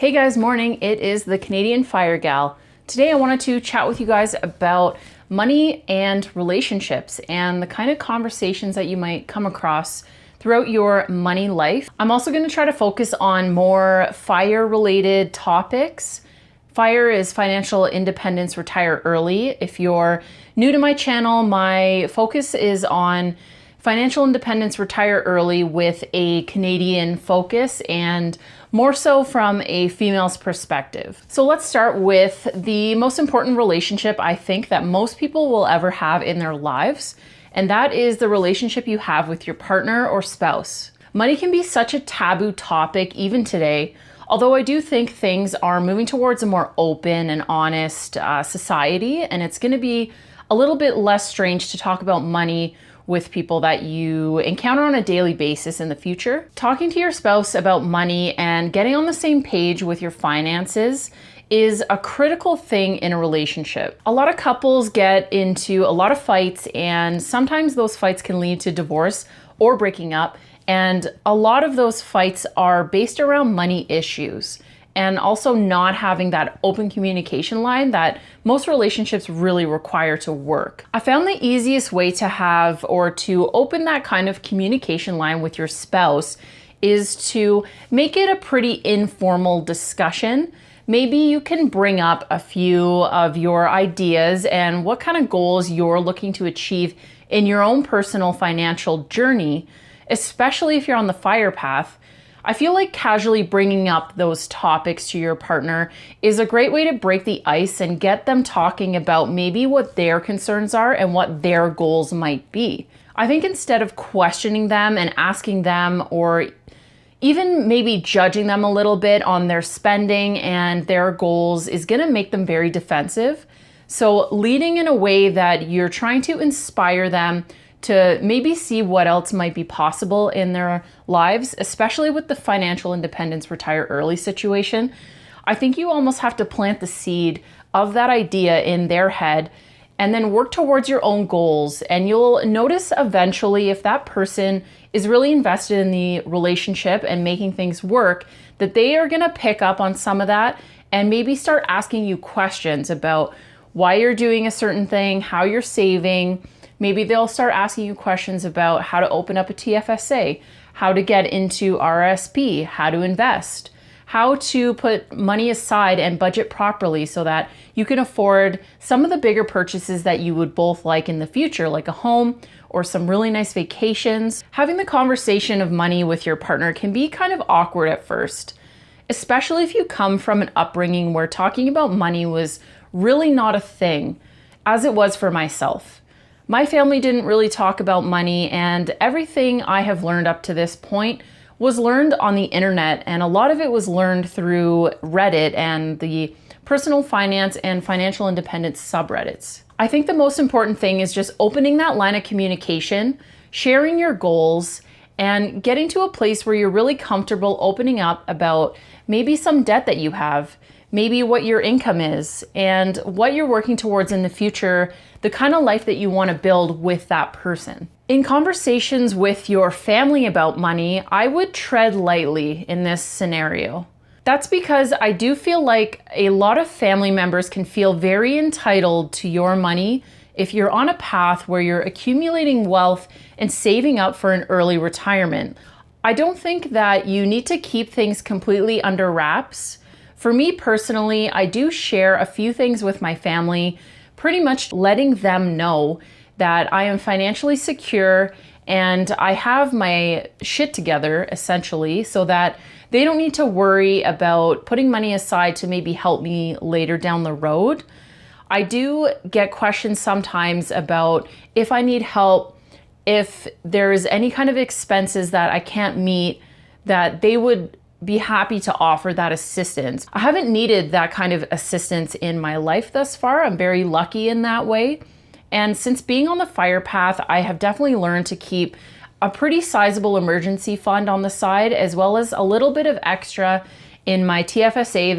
Hey guys, morning. It is the Canadian Fire Gal. Today I wanted to chat with you guys about money and relationships and the kind of conversations that you might come across throughout your money life. I'm also going to try to focus on more fire related topics. FIRE is financial independence, retire early. If you're new to my channel, my focus is on financial independence, retire early with a Canadian focus and more so from a female's perspective. So let's start with the most important relationship I think that most people will ever have in their lives, and that is the relationship you have with your partner or spouse. Money can be such a taboo topic even today, although I do think things are moving towards a more open and honest society, and it's going to be a little bit less strange to talk about money with people that you encounter on a daily basis in the future. Talking to your spouse about money and getting on the same page with your finances is a critical thing in a relationship. A lot of couples get into a lot of fights, and sometimes those fights can lead to divorce or breaking up. And a lot of those fights are based around money issues and also not having that open communication line that most relationships really require to work. I found the easiest way to have or to open that kind of communication line with your spouse is to make it a pretty informal discussion. Maybe you can bring up a few of your ideas and what kind of goals you're looking to achieve in your own personal financial journey, especially if you're on the fire path. I feel like casually bringing up those topics to your partner is a great way to break the ice and get them talking about maybe what their concerns are and what their goals might be. I think instead of questioning them and asking them or even maybe judging them a little bit on their spending and their goals is going to make them very defensive. So leading in a way that you're trying to inspire them to maybe see what else might be possible in their lives, especially with the financial independence, retire early situation. I think you almost have to plant the seed of that idea in their head and then work towards your own goals. And you'll notice eventually if that person is really invested in the relationship and making things work, that they are gonna pick up on some of that and maybe start asking you questions about why you're doing a certain thing, how you're saving. Maybe they'll start asking you questions about how to open up a TFSA, how to get into RSP, how to invest, how to put money aside and budget properly so that you can afford some of the bigger purchases that you would both like in the future, like a home or some really nice vacations. Having the conversation of money with your partner can be kind of awkward at first, especially if you come from an upbringing where talking about money was really not a thing, as it was for myself. My family didn't really talk about money, and everything I have learned up to this point was learned on the internet, and a lot of it was learned through Reddit and the personal finance and financial independence subreddits. I think the most important thing is just opening that line of communication, sharing your goals, and getting to a place where you're really comfortable opening up about maybe some debt that you have, maybe what your income is, and what you're working towards in the future, the kind of life that you want to build with that person. In conversations with your family about money, I would tread lightly in this scenario. That's because I do feel like a lot of family members can feel very entitled to your money if you're on a path where you're accumulating wealth and saving up for an early retirement. I don't think that you need to keep things completely under wraps. For me personally, I do share a few things with my family, pretty much letting them know that I am financially secure and I have my shit together, essentially, so that they don't need to worry about putting money aside to maybe help me later down the road. I do get questions sometimes about if I need help, if there's any kind of expenses that I can't meet, that they would be happy to offer that assistance. I haven't needed that kind of assistance in my life thus far. I'm very lucky in that way. And since being on the fire path, I have definitely learned to keep a pretty sizable emergency fund on the side, as well as a little bit of extra in my TFSA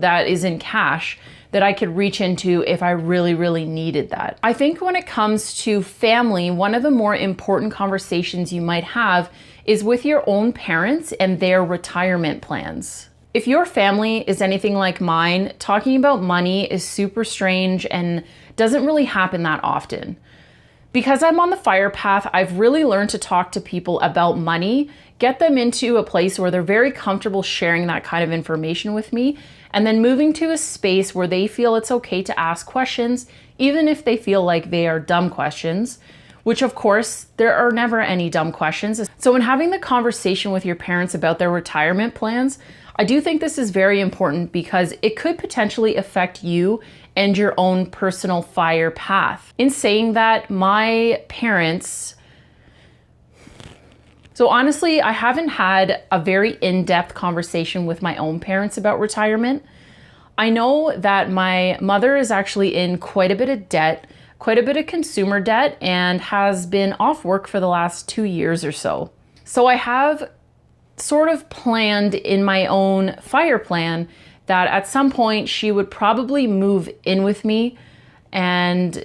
that is in cash that I could reach into if I really, really needed that. I think when it comes to family, one of the more important conversations you might have is with your own parents and their retirement plans. If your family is anything like mine, talking about money is super strange and doesn't really happen that often. Because I'm on the fire path, I've really learned to talk to people about money, get them into a place where they're very comfortable sharing that kind of information with me, and then moving to a space where they feel it's okay to ask questions, even if they feel like they are dumb questions, which of course, there are never any dumb questions. So when having the conversation with your parents about their retirement plans, I do think this is very important because it could potentially affect you and your own personal fire path. In saying that, my parents, so honestly, I haven't had a very in-depth conversation with my own parents about retirement. I know that my mother is actually in quite a bit of debt, quite a bit of consumer debt, and has been off work for the last 2 years or so. So I have sort of planned in my own fire plan that at some point she would probably move in with me and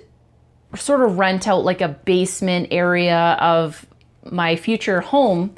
sort of rent out like a basement area of my future home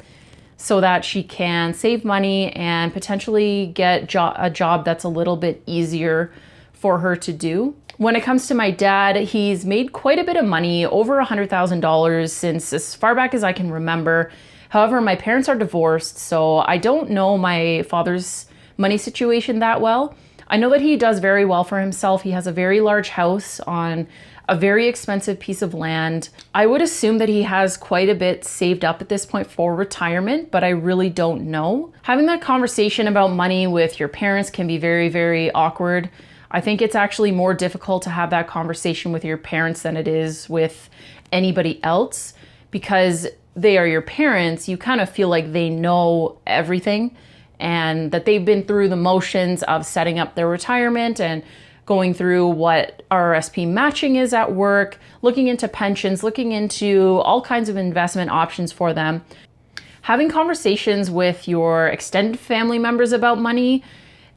so that she can save money and potentially get a job that's a little bit easier for her to do. When it comes to my dad, he's made quite a bit of money, over $100,000 since as far back as I can remember. However, my parents are divorced, so I don't know my father's money situation that well. I know that he does very well for himself. He has a very large house on a very expensive piece of land. I would assume that he has quite a bit saved up at this point for retirement, but I really don't know. Having that conversation about money with your parents can be very, very awkward. I think it's actually more difficult to have that conversation with your parents than it is with anybody else, because they are your parents. You kind of feel like they know everything and that they've been through the motions of setting up their retirement and going through what RRSP matching is at work, looking into pensions, looking into all kinds of investment options for them. Having conversations with your extended family members about money,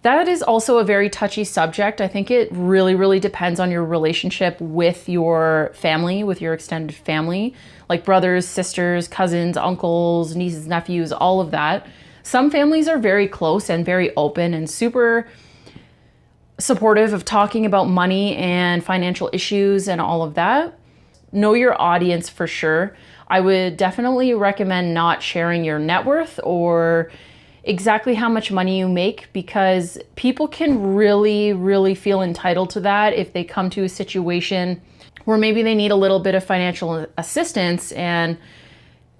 that is also a very touchy subject. I think it really, really depends on your relationship with your family, with your extended family, like brothers, sisters, cousins, uncles, nieces, nephews, all of that. Some families are very close and very open and super supportive of talking about money and financial issues and all of that. Know your audience for sure. I would definitely recommend not sharing your net worth or exactly how much money you make, because people can really, really feel entitled to that if they come to a situation where maybe they need a little bit of financial assistance and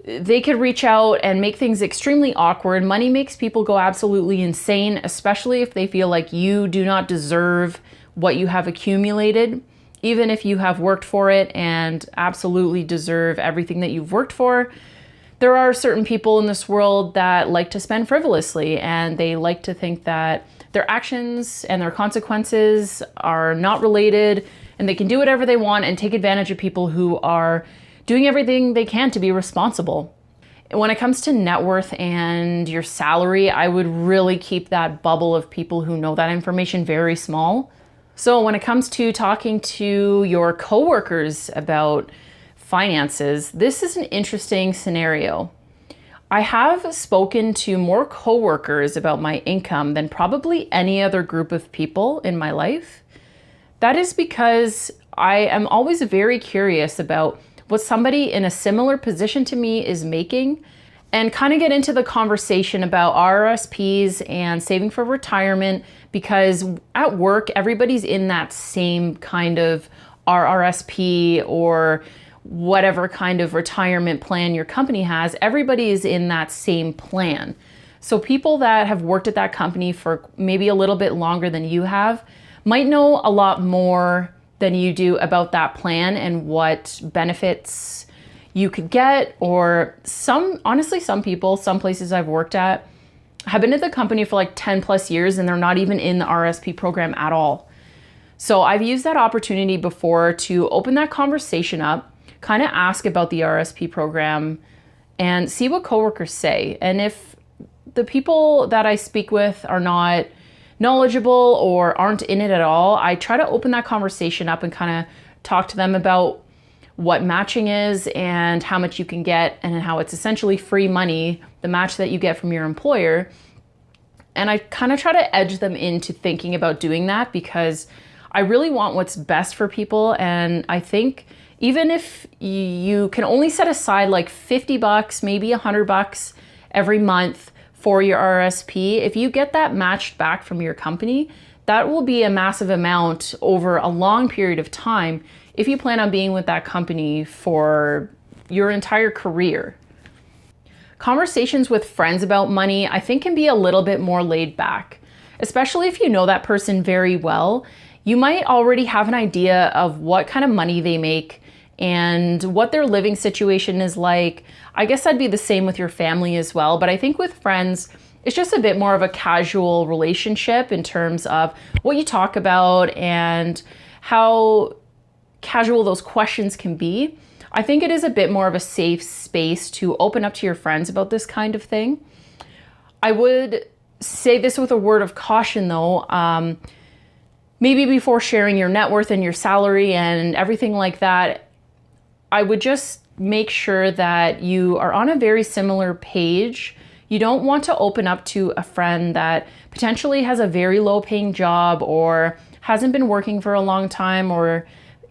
they could reach out and make things extremely awkward. Money makes people go absolutely insane, especially if they feel like you do not deserve what you have accumulated, even if you have worked for it and absolutely deserve everything that you've worked for. There are certain people in this world that like to spend frivolously, and they like to think that their actions and their consequences are not related, and they can do whatever they want and take advantage of people who are doing everything they can to be responsible. When it comes to net worth and your salary, I would really keep that bubble of people who know that information very small. So when it comes to talking to your coworkers about finances, this is an interesting scenario. I have spoken to more coworkers about my income than probably any other group of people in my life. That is because I am always very curious about what somebody in a similar position to me is making, and kind of get into the conversation about RRSPs and saving for retirement, because at work, everybody's in that same kind of RRSP or whatever kind of retirement plan your company has. Everybody is in that same plan. So people that have worked at that company for maybe a little bit longer than you have might know a lot more than you do about that plan and what benefits you could get. Or honestly, some people, some places I've worked at have been at the company for like 10 plus years and they're not even in the RSP program at all. So I've used that opportunity before to open that conversation up, kind of ask about the RSP program and see what coworkers say. And if the people that I speak with are not knowledgeable or aren't in it at all, I try to open that conversation up and kind of talk to them about what matching is and how much you can get, and how it's essentially free money, the match that you get from your employer. And I kind of try to edge them into thinking about doing that because I really want what's best for people. And I think even if you can only set aside like $50, maybe $100 every month for your RSP, if you get that matched back from your company, that will be a massive amount over a long period of time if you plan on being with that company for your entire career. Conversations with friends about money, I think, can be a little bit more laid back, especially if you know that person very well. You might already have an idea of what kind of money they make and what their living situation is like. I guess that'd be the same with your family as well, but I think with friends, it's just a bit more of a casual relationship in terms of what you talk about and how casual those questions can be. I think it is a bit more of a safe space to open up to your friends about this kind of thing. I would say this with a word of caution though. Maybe before sharing your net worth and your salary and everything like that, I would just make sure that you are on a very similar page. You don't want to open up to a friend that potentially has a very low paying job or hasn't been working for a long time, or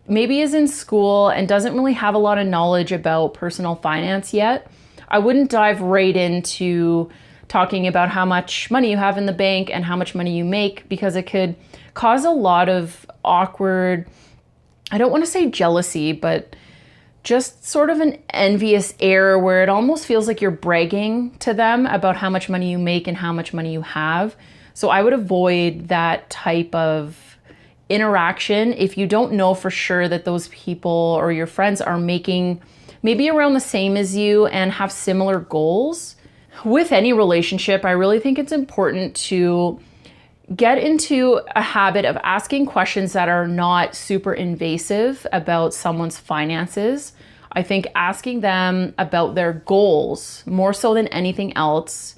maybe is in school and doesn't really have a lot of knowledge about personal finance yet. I wouldn't dive right into talking about how much money you have in the bank and how much money you make, because it could cause a lot of awkward, I don't want to say jealousy, but just sort of an envious air where it almost feels like you're bragging to them about how much money you make and how much money you have. So I would avoid that type of interaction if you don't know for sure that those people or your friends are making maybe around the same as you and have similar goals. With any relationship, I really think it's important to get into a habit of asking questions that are not super invasive about someone's finances. I think asking them about their goals more so than anything else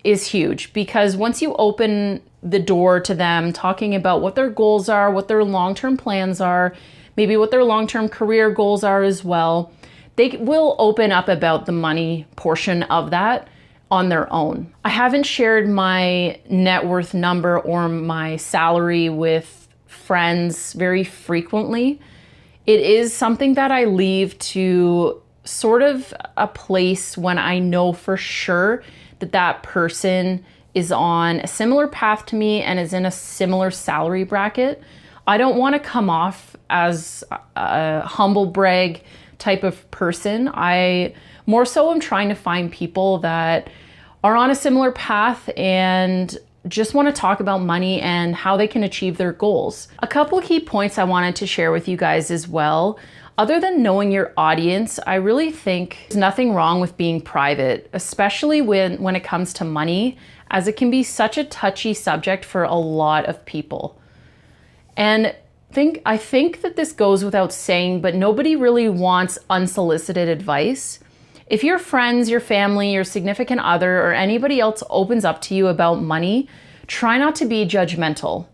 is huge, because once you open the door to them talking about what their goals are, what their long-term plans are, maybe what their long-term career goals are as well, they will open up about the money portion of that on their own. I haven't shared my net worth number or my salary with friends very frequently. It is something that I leave to sort of a place when I know for sure that that person is on a similar path to me and is in a similar salary bracket. I don't want to come off as a humble brag type of person. I more so am trying to find people that are on a similar path and just want to talk about money and how they can achieve their goals. A couple of key points I wanted to share with you guys as well. Other than knowing your audience, I really think there's nothing wrong with being private, especially when it comes to money, as it can be such a touchy subject for a lot of people. And I think that this goes without saying, but nobody really wants unsolicited advice. If your friends, your family, your significant other, or anybody else opens up to you about money, try not to be judgmental.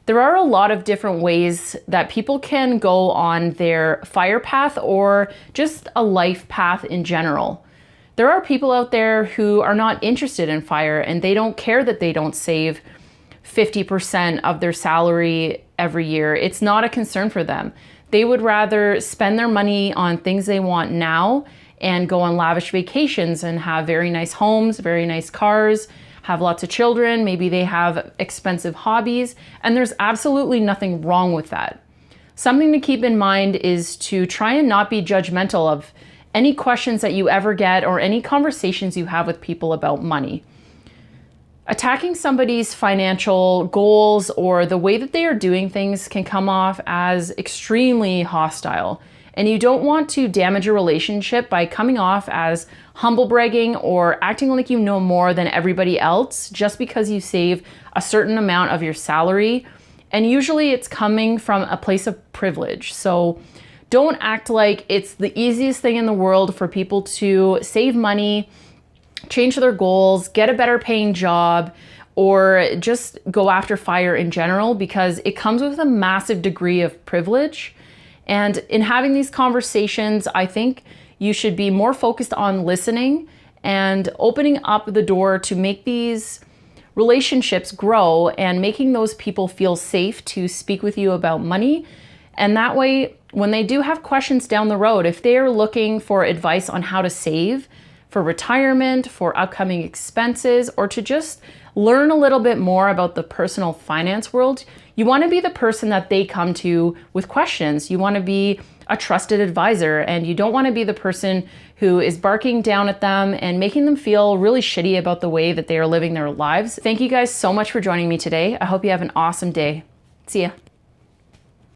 There are a lot of different ways that people can go on their FIRE path or just a life path in general. There are people out there who are not interested in FIRE and they don't care that they don't save 50% of their salary every year. It's not a concern for them. They would rather spend their money on things they want now and go on lavish vacations and have very nice homes, very nice cars, have lots of children, maybe they have expensive hobbies, and there's absolutely nothing wrong with that. Something to keep in mind is to try and not be judgmental of any questions that you ever get or any conversations you have with people about money. Attacking somebody's financial goals or the way that they are doing things can come off as extremely hostile. And you don't want to damage a relationship by coming off as humble bragging or acting like you know more than everybody else just because you save a certain amount of your salary. And usually it's coming from a place of privilege. So don't act like it's the easiest thing in the world for people to save money, change their goals, get a better paying job, or just go after FIRE in general, because it comes with a massive degree of privilege. And in having these conversations, I think you should be more focused on listening and opening up the door to make these relationships grow and making those people feel safe to speak with you about money. And that way, when they do have questions down the road, if they are looking for advice on how to save for retirement, for upcoming expenses, or to just learn a little bit more about the personal finance world, you want to be the person that they come to with questions. You want to be a trusted advisor, and you don't want to be the person who is barking down at them and making them feel really shitty about the way that they are living their lives. Thank you guys so much for joining me today. I hope you have an awesome day. See ya.